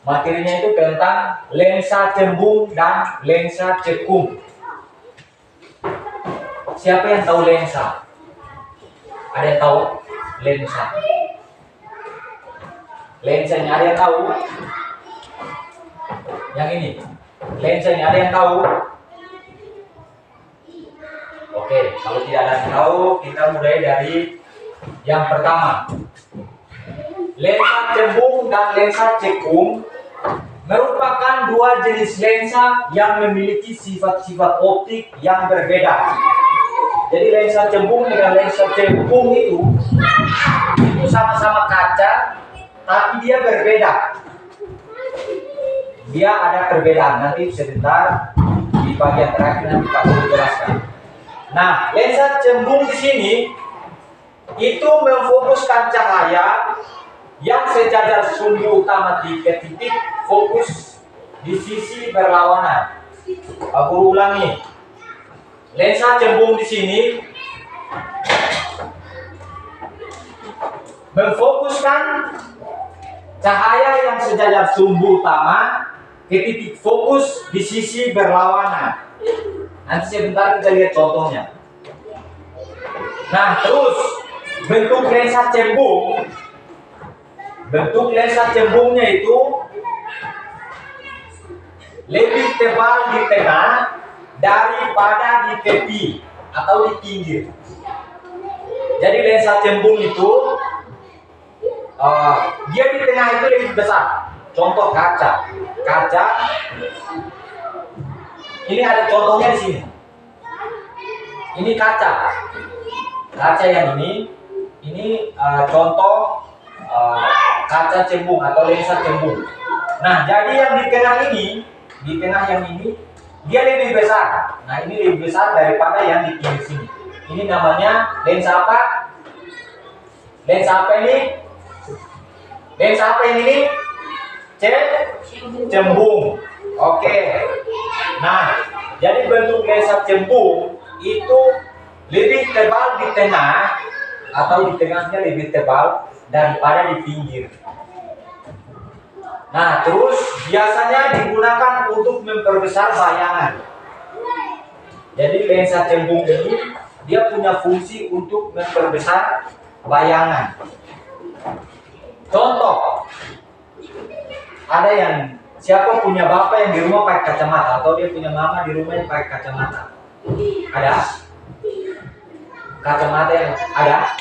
Materinya itu tentang lensa cembung dan lensa cekung. Siapa yang tahu lensa? Ada yang tahu lensa? Lensanya ada yang tahu? Yang ini, lensanya ada yang tahu? Oke, kalau tidak ada yang tahu, kita mulai dari yang pertama. Lensa cembung dan lensa cekung merupakan dua jenis lensa yang memiliki sifat-sifat optik yang berbeda. Jadi lensa cembung dengan lensa cekung itu sama-sama kaca, tapi dia berbeda. Dia ada perbedaan. Nanti sebentar di bagian terakhir nanti Pak Guru jelaskan. Nah, lensa cembung di sini itu memfokuskan cahaya yang sejajar sumbu utama di titik fokus di sisi berlawanan. Aku ulangi. Lensa cembung di sini memfokuskan cahaya yang sejajar sumbu utama ke titik fokus di sisi berlawanan. Nanti sebentar kita lihat contohnya. Nah, terus bentuk lensa cembung. Bentuk lensa cembungnya itu lebih tebal di tengah daripada di tepi atau di pinggir. Jadi lensa cembung itu dia di tengah itu lebih besar. Contoh kaca. Kaca ini ada contohnya di sini. Ini kaca. Kaca yang ini contoh kaca cembung atau lensa cembung. Nah, jadi yang di tengah yang ini dia lebih besar. Nah, ini lebih besar daripada yang di pinggir sini. Ini namanya lensa apa? Lensa apa ini? Lensa apa ini? Cembung. Oke. Nah, jadi bentuk lensa cembung itu lebih tebal di tengah atau di tengahnya lebih tebal daripada di pinggir. Nah, terus biasanya digunakan untuk memperbesar bayangan. Jadi lensa cembung ini dia punya fungsi untuk memperbesar bayangan. Contoh, ada yang siapa punya bapak yang di rumah pakai kacamata atau dia punya mama di rumah yang pakai kacamata? Ada? Kacamata yang ada?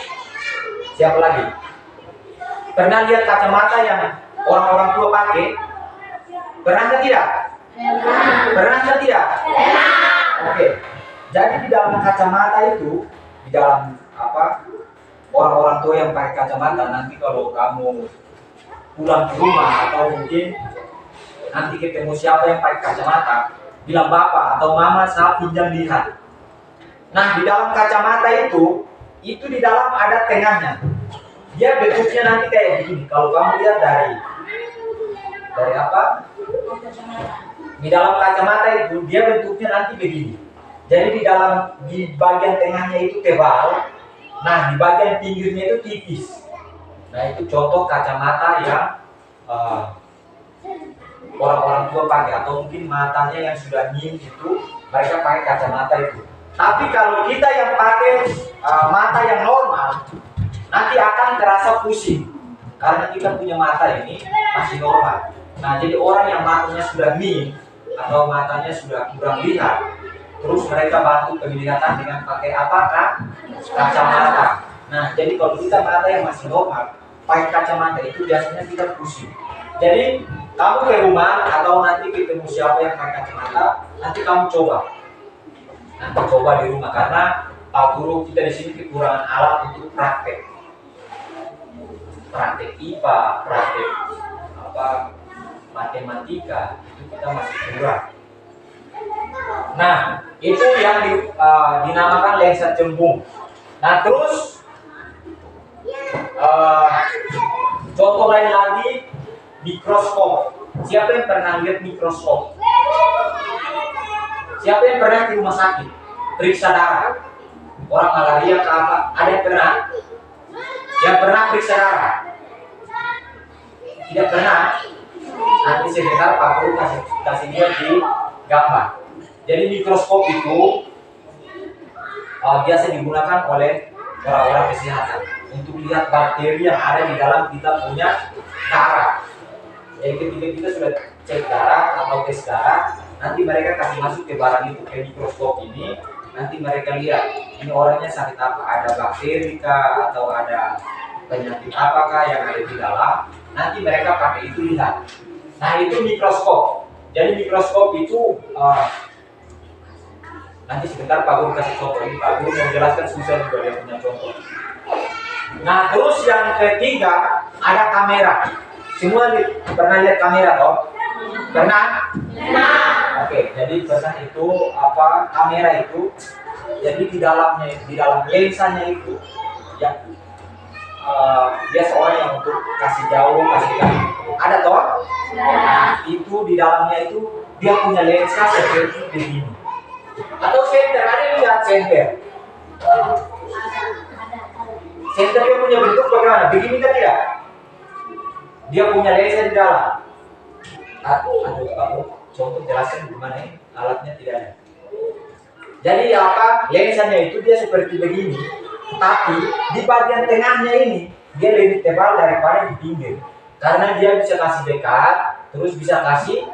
Siapa lagi? Pernah lihat kacamata yang orang-orang tua pakai? Pernah atau tidak? Pernah atau tidak? Oke. Jadi di dalam kacamata itu, di dalam orang-orang tua yang pakai kacamata, nanti kalau kamu pulang ke rumah atau mungkin nanti ketemu siapa yang pakai kacamata, bilang bapak atau mama saya pinjam lihat. Nah, di dalam kacamata itu di dalam ada tengahnya. Dia bentuknya nanti kayak begini. Kalau kamu lihat dari apa? Di dalam kacamata itu dia bentuknya nanti begini. Jadi di bagian tengahnya itu tebal. Nah, di bagian pinggirnya itu tipis. Nah, itu contoh kacamata yang orang-orang tua pakai atau mungkin matanya yang sudah nyim itu mereka pakai kacamata itu. Tapi kalau kita yang pakai mata yang normal, nanti akan terasa pusing karena kita punya mata ini masih normal. Nah, jadi orang yang matanya sudah nyim atau matanya sudah kurang lihat, terus mereka bantu penglihatan dengan pakai apakah? Kacamata. Nah, jadi kalau kita mata yang masih normal, pakai kacamata itu biasanya kita pusing. Jadi kamu ke rumah atau nanti ketemu siapa yang pakai kacamata, nanti kamu coba. Nanti coba di rumah karena Pak Guru kita di sini kekurangan alat untuk praktek. Praktek IPA, praktek matematika itu kita masih kurang. Nah, itu yang dinamakan lensa cembung. Nah, terus contoh lain lagi mikroskop. Siapa yang pernah lihat mikroskop? Siapa yang pernah di rumah sakit periksa darah? Orang malaria ke apa? Ada yang pernah? Yang pernah periksa darah? Tidak pernah. Nanti Nanti sebentar Pak Guru kasih lihat di gambar. Jadi mikroskop itu biasa digunakan oleh orang-orang kesehatan untuk lihat bakteri yang ada di dalam kita punya darah. Jadi ketika kita sudah cek darah atau tes darah, nanti mereka kasih masuk ke barang itu, ke mikroskop ini. Nanti mereka lihat ini orangnya sakit apa, ada bakteri kah atau ada penyakit apakah yang ada di dalam. Nanti mereka pakai itu lihat. Nah itu mikroskop. Jadi mikroskop itu nanti sebentar Pak Guru kasih contoh ini. Pak Guru menjelaskan susah juga dia punya contoh. Nah terus yang ketiga ada kamera. Semua pernah lihat kamera toh? Pernah? Oke, jadi pernah itu apa kamera itu? Jadi di dalam lensanya itu ya biasa orang yang untuk kasih jauh, kasih dekat. Ada toh? Nah, itu di dalamnya itu dia punya lensa seperti begini. Atau senter, ada yang lihat senter. Senter dia punya bentuk bagaimana? Begini kan tidak? Dia punya lensa di dalam. Aduh, contoh jelaskan gimana ini? Alatnya tidak ada. Jadi apa? Lensanya itu dia seperti begini, tapi di bagian tengahnya ini dia lebih tebal daripada di pinggir. Karena dia bisa kasih dekat, terus bisa kasih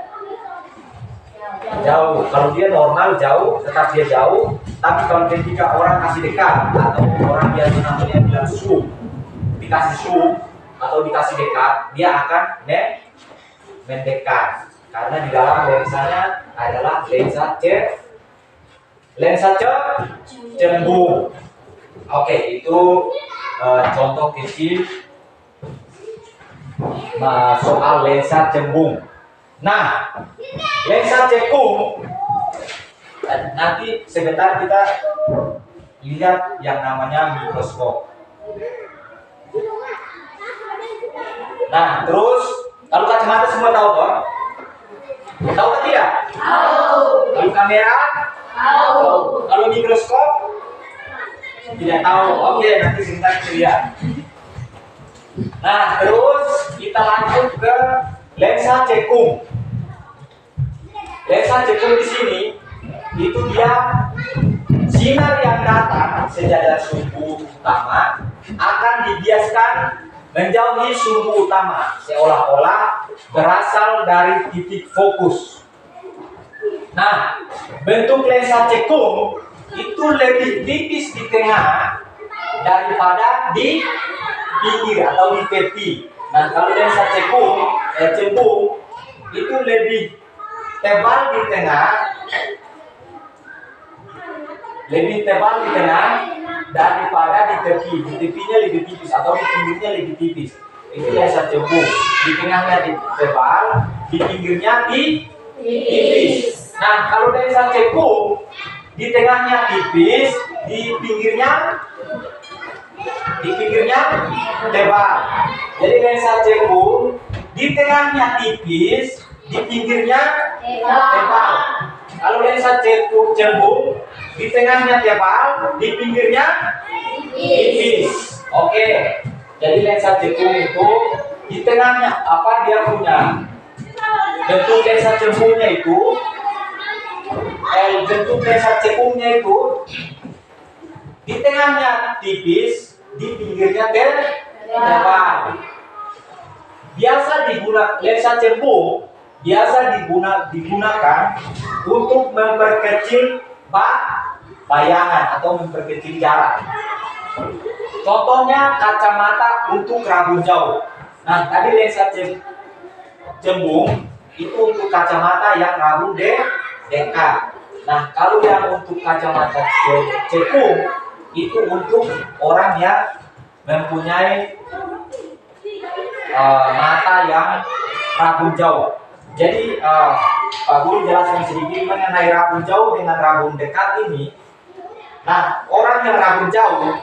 jauh. Kalau dia normal jauh, tetap dia jauh. Tapi kalau ketika orang kasih dekat atau orang biasa namanya bilang zoom, dikasih zoom atau dikasih dekat, dia akan mendekat. Karena di dalam lensanya adalah lensa cembung. Oke, itu contoh kecil soal lensa cembung. Nah, lensa cekung nanti sebentar kita lihat yang namanya mikroskop. Nah, terus kalau kacamata semua tahu toh? Tahu kan tidak? Tahu. Kalau kamera? Tahu. Kalau mikroskop? Tidak tahu. Oke, nanti sebentar kita lihat. Nah, terus kita lanjut ke lensa cekung. Lensa cekung di sini itu dia sinar yang datang sejajar sumbu utama akan dibiaskan menjauhi sumbu utama seolah-olah berasal dari titik fokus. Nah, bentuk lensa cekung itu lebih tipis di tengah daripada di pinggir atau di tepi. Nah, kalau lensa cembung itu lebih tebal di tengah, daripada di tepi. Di tepinya lebih tipis atau di pinggirnya lebih tipis. Itu lensa cembung. Di tengahnya tebal, di pinggirnya tipis. Nah, kalau lensa cekung di tengahnya tipis, di pinggirnya tebal. Jadi lensa cekung di tengahnya tipis, di pinggirnya tebal. Kalau lensa cembung di tengahnya tebal, di pinggirnya tipis. Oke. Jadi lensa cekung itu di tengahnya apa dia punya? Bentuk lensa cembungnya itu di tengahnya tipis, di pinggirnya tebal. Lensa cembung biasa digunakan untuk memperkecil bayangan atau memperkecil jarak. Contohnya kacamata untuk rabun jauh. Nah, tadi lensa cembung itu untuk kacamata yang rabun dekat. Nah, kalau yang untuk kacamata cekung itu untuk orang yang mempunyai mata yang rabun jauh. Jadi Pak Guru jelaskan sedikit mengenai rabun jauh dengan rabun dekat ini. Nah, orang yang rabun jauh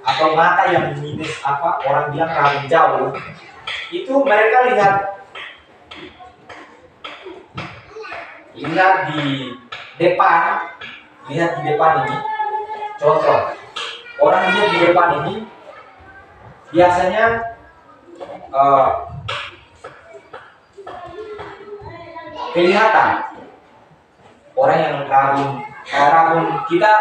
atau mata yang minus orang bilang rabun jauh itu mereka lihat di depan, ini. Contoh, orang lihat di depan ini biasanya kelihatan. Orang yang rabun kita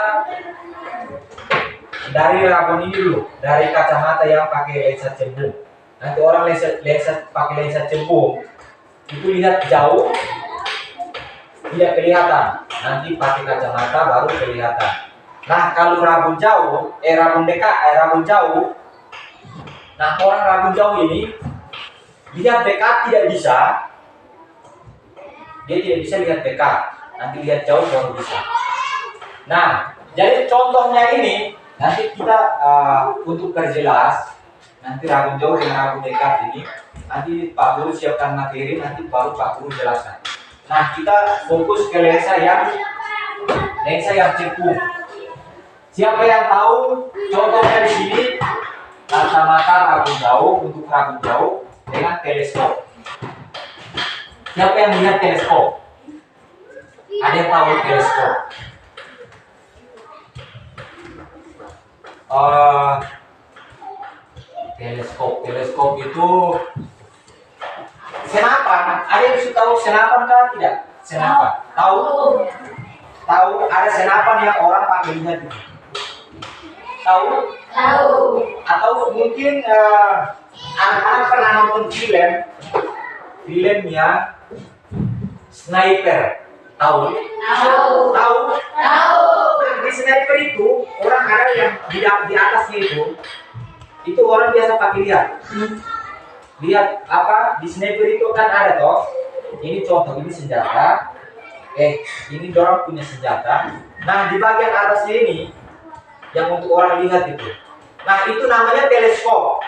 dari rabun ini dulu, dari kacamata yang pakai lensa cembung. Nanti orang pakai lensa cembung itu lihat jauh tidak kelihatan. Nanti pakai kacamata baru kelihatan. Nah, kalau rabun jauh, rabun dekat, rabun jauh. Nah, orang rabun jauh ini lihat dekat tidak bisa. Dia tidak bisa lihat dekat. Nanti lihat jauh baru bisa. Nah, jadi contohnya ini nanti kita untuk perjelas nanti rabun jauh dengan rabun dekat ini nanti Pak Guru siapkan materi, nanti baru Pak Guru jelaskan. Nah, kita fokus ke lensa yang cekung. Siapa yang tahu contohnya di sini kacamata rabun jauh untuk rabun jauh dengan teleskop. Siapa yang lihat teleskop? Ada yang tahu teleskop? Teleskop itu senapan. Ada yang sudah tahu senapan kan? Tidak. Senapan. Tahu? Ada senapan yang orang pakai lihat itu. Tahu? Atau mungkin anak-anak pernah nonton film yang sniper. Tahu? Nah, di sniper itu orang ada yang di atasnya itu orang biasa pakai lihat apa di sniper itu kan ada toh. Ini contoh, ini senjata. Ini dorong punya senjata. Nah, di bagian atasnya ini yang untuk orang lihat itu. Nah, itu namanya teleskop.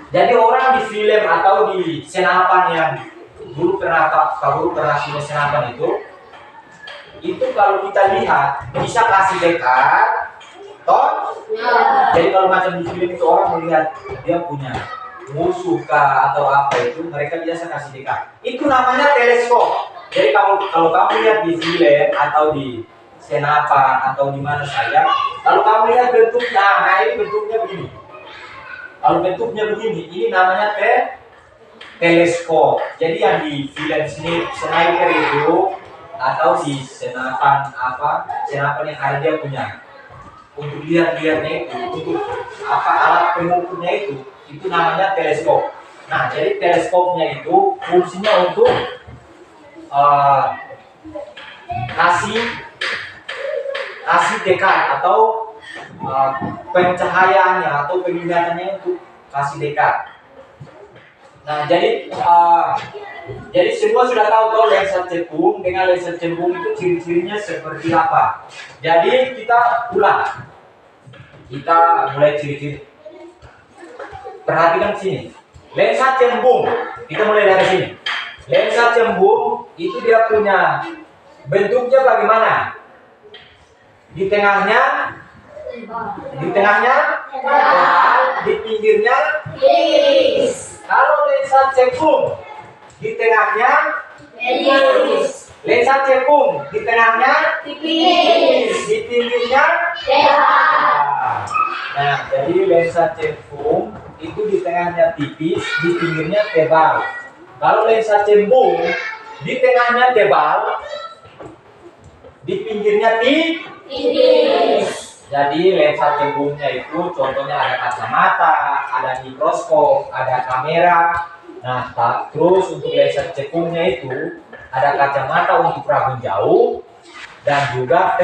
Jadi orang di film atau di senapan yang dulu pernah punya senapan itu kalau kita lihat bisa kasih dekat, toh? Jadi kalau macam di film itu orang melihat dia punya musuh kah atau apa itu mereka biasa kasih dekat. Itu namanya teleskop. Jadi kalau kamu lihat di film atau di senapan atau di mana saja, kalau kamu lihat bentuknya, nah ini bentuknya begini. Kalau bentuknya begini, ini namanya teleskop. Jadi yang di film sniper itu atau di senapan senapan yang ada dia punya untuk lihatnya itu, untuk alat pengukurnya itu namanya teleskop. Nah, jadi teleskopnya itu fungsinya untuk kasih dekat atau pencahayaannya atau penglihatannya untuk kasih dekat. Nah, jadi semua sudah tahu lensa cekung. Dengan lensa cekung itu ciri-cirinya seperti apa. Jadi kita ulang. Kita mulai ciri-ciri. Perhatikan sini. Lensa cembung. Kita mulai dari sini. Lensa cembung itu dia punya bentuknya bagaimana? Di tengahnya di pinggirnya Kalau lensa cekung di tengahnya lensa cekung di tengahnya tipis, di pinggirnya lebar. Nah, jadi lensa cekung itu di tengahnya tipis, di pinggirnya tebal. Kalau lensa cembung di tengahnya tebal, di pinggirnya tipis. Jadi lensa cembungnya itu contohnya ada kacamata, ada mikroskop, ada kamera. Nah, terus untuk lensa cekungnya itu ada kacamata untuk rabun jauh dan juga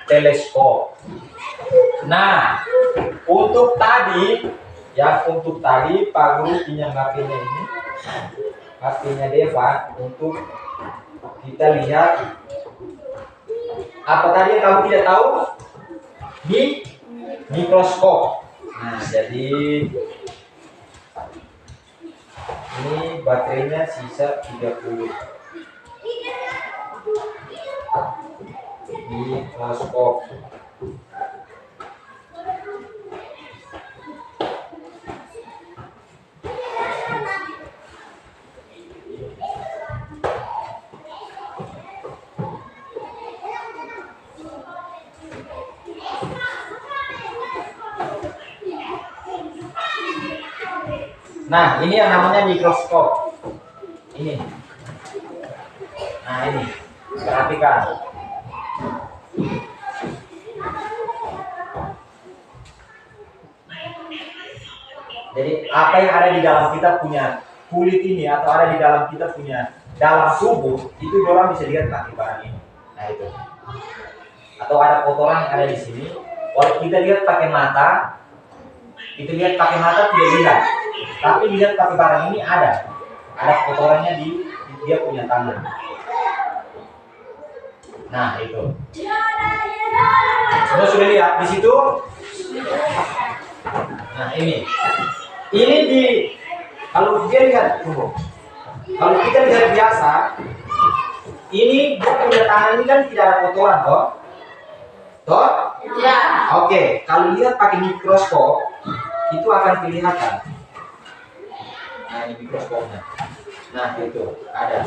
teleskop. Nah, untuk tadi Pak Guru pinjam HP-nya ini, HP-nya Devan untuk kita lihat apa tadi yang kamu tidak tahu? Mikroskop. Nah, jadi ini baterainya sisa 30. Mikroskop. Nah, ini yang namanya mikroskop. Ini. Nah ini, perhatikan. Jadi apa yang ada di dalam kita punya kulit ini atau ada di dalam kita punya dalam tubuh itu orang bisa lihat pakai barang ini. Nah itu. Atau ada kotoran yang ada di sini. Kalau kita lihat pakai mata, kita lihat pakai mata tidak lihat. Tapi lihat pakai barang ini ada kotorannya di dia punya tangan. Nah itu. Semua sudah lihat di situ. Nah ini kalau dia lihat tunggu. Kalau kita lihat biasa, ini dia punya tangan ini kan tidak ada kotoran toh? Toh? Ya. Oke, kalau lihat pakai mikroskop itu akan kelihatan. Nah ini mikroskopnya. Nah itu ada.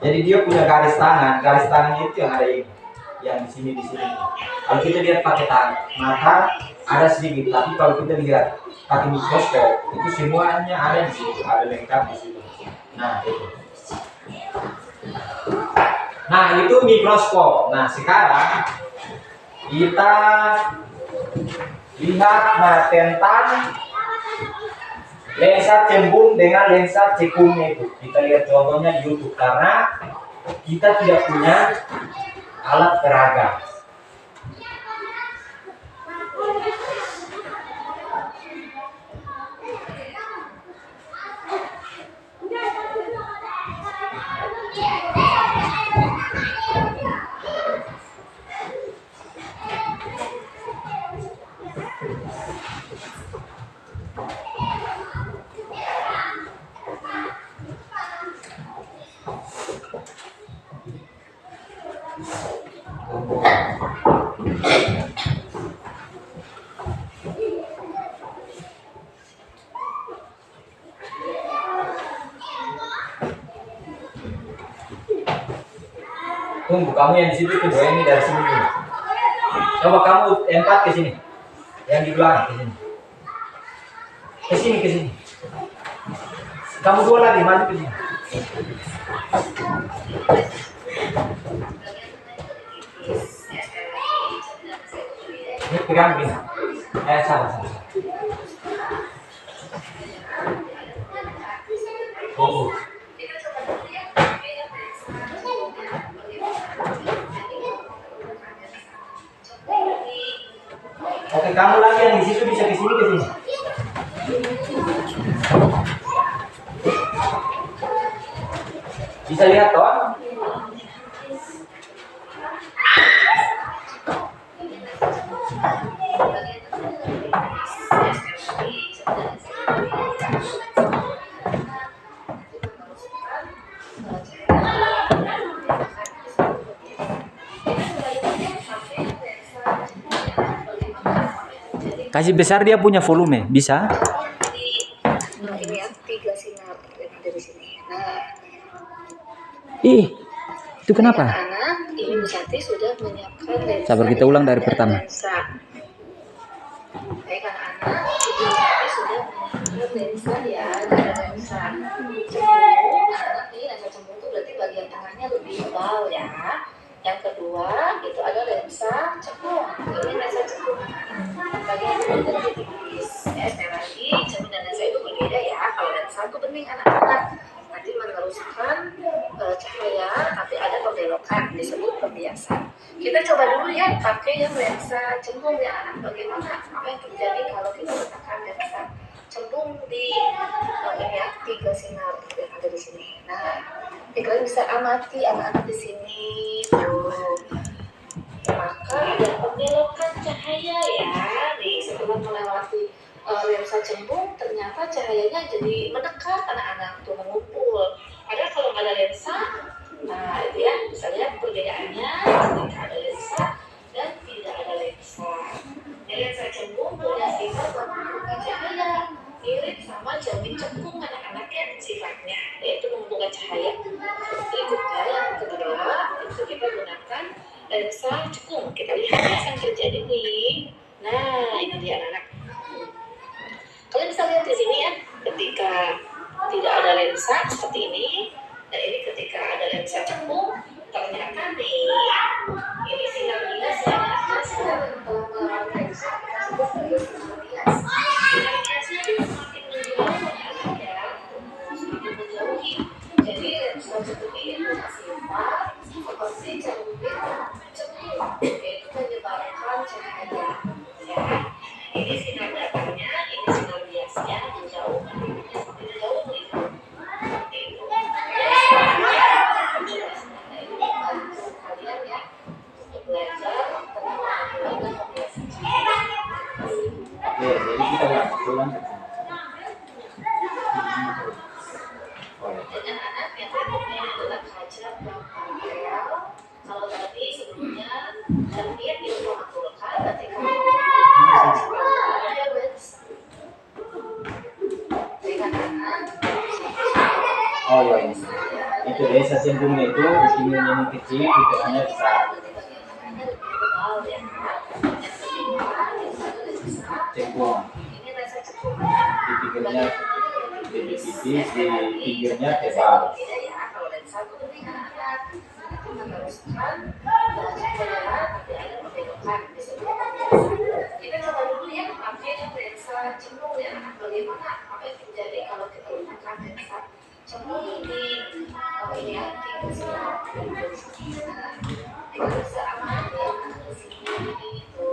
Jadi dia punya garis tangannya itu yang ada ini, yang di sini. Kalau kita lihat pakai mata ada sedikit, tapi kalau kita lihat pakai mikroskop itu semuanya ada di situ, ada lengkap di situ. Nah itu. Nah itu mikroskop. Nah sekarang kita lihat tentang lensa cembung dengan lensa cekungnya itu. Kita lihat contohnya di YouTube karena kita tidak punya alat peraga. Tunggu, kamu yang di situ tuh, ini dari sini tuh. Coba kamu empat ke sini, yang di belakang ke sini. Kamu dua lagi maju ke sini. Ini pegang begini. Salah. Oh. Oke, kamu lagi yang di situ bisa ke sini. Bisa lihat toh? Kasih besar dia punya volume, bisa? Nah, ini yang 3 sinar dari sini. Nah, Itu kenapa? anak ini Bu Santi sudah menyiapkan lensa. Sabar, kita ulang dari pertama. Baik anak-anak, Ibu Santi sudah menyiapkan lensa ya, ada lensa cembung. Anak ini lensa cembung itu berarti bagian tangannya lebih tebal ya. Yang kedua itu ada lensa cekung. Ini lensa cekung. Bagian itu lebih tipis. Sekali lagi, cermin dan lensa itu berbeda ya. Kalau lensa itu bening anak-anak nanti meneruskan cahaya, tapi ada pembelokan disebut pembiasan. Kita coba dulu ya pakai yang lensa cembung ya anak. Bagaimana apa yang terjadi kalau kita letakkan lensa cembung di ini ya 3 sinar yang ada di sini. Nah, kalian bisa amati anak-anak di sini tuh. Maka ada pembelokan cahaya ya. Nih setelah melewati lensa cembung, ternyata cahayanya jadi mendekat anak-anak tuh mengumpul. Padahal kalau nggak ada lensa, nah itu ya bisa lihat perbedaannya ketika ada lensa dan tidak ada lensa. Lensa cembung punya sifat mengumpulkan cahaya, mirip sama cermin cekung anak-anaknya sifatnya, yaitu mengumpulkan cahaya. Berikutnya yang kedua itu kita gunakan lensa cekung. Kita lihat apa yang terjadi nih. Nah ini dia anak-anak. Kalian bisa lihat di sini ya, ketika tidak ada lensa seperti ini, lensa cembung, ternyata nih ini sinar bias ya, sinar pengeluaran lensa kita sebut sebagai sinar bias. Sinar biasnya itu semakin menjauh ya, semakin menjauhi. Jadi lensa seperti ini sifat seperti cermin cembung, yaitu menyebarkan cahaya. Ya, ini sinar datangnya, ini sinar biasnya menjauh, semakin menjauh gitu. Oke, jadi kita ulang. Dengan anak yang bentuknya adalah kaca bakterial. Kalau tadi sebelumnya terlihat di ruang vulkan, nanti kalau dengan anak Oh iya, ini. Itu lensa cembungnya itu di sini yang kecil, itu hanya besar. Cembung. Di pinggirnya tipis, di pinggirnya tebal. Kita coba dulu ya memakai lensa cembung ya. Bagaimana apa yang terjadi kalau kita gunakan lensa cembung ini? Kalau ini tinggal kita bisa amati itu.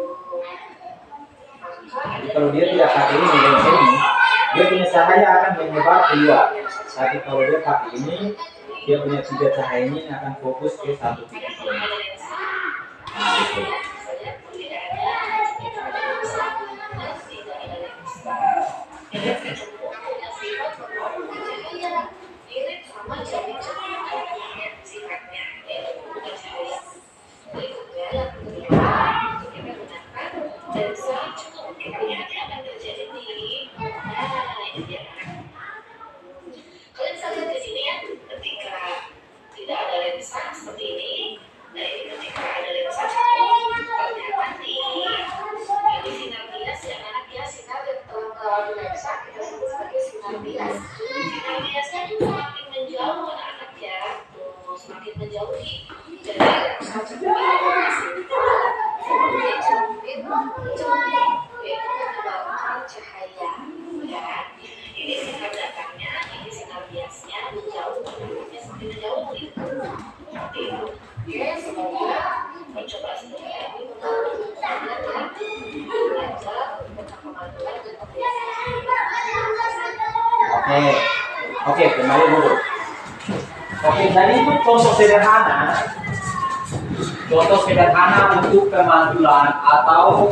Jadi kalau dia tidak pakai ini lensa ini, dia punya cahaya akan menyebar keluar. Tapi kalau dia pakai ini, dia punya 3 cahaya ini akan fokus ke satu titik. Nah, itu. Kalian bisa lihat di sini ya, ketika tidak ada lensa seperti ini, nah ini ketika ada lensa cembung, ternyata ini sinar bias ya, anak ya, sinar yang telah melalui lensa kita sebut sebagai sinar bias. Sinar biasnya itu semakin menjauh anak-anak ya, tuh semakin menjauhi. Jadi lensa cembung itu bersifat seperti cermin cembung, yaitu menyebarkan cahaya ya. Ini sinar datangnya, ini sinar biasnya menjauh, semakin menjauh gitu. Seperti itu. Oke, semoga percobaan seperti ini membantu kalian ya belajar tentang pemantuan dan pembiasaan. Oke, kembali dulu. Oke, jadi itu contoh sederhana untuk pemantulan atau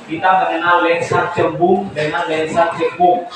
kita mengenal lensa cembung dengan lensa cekung.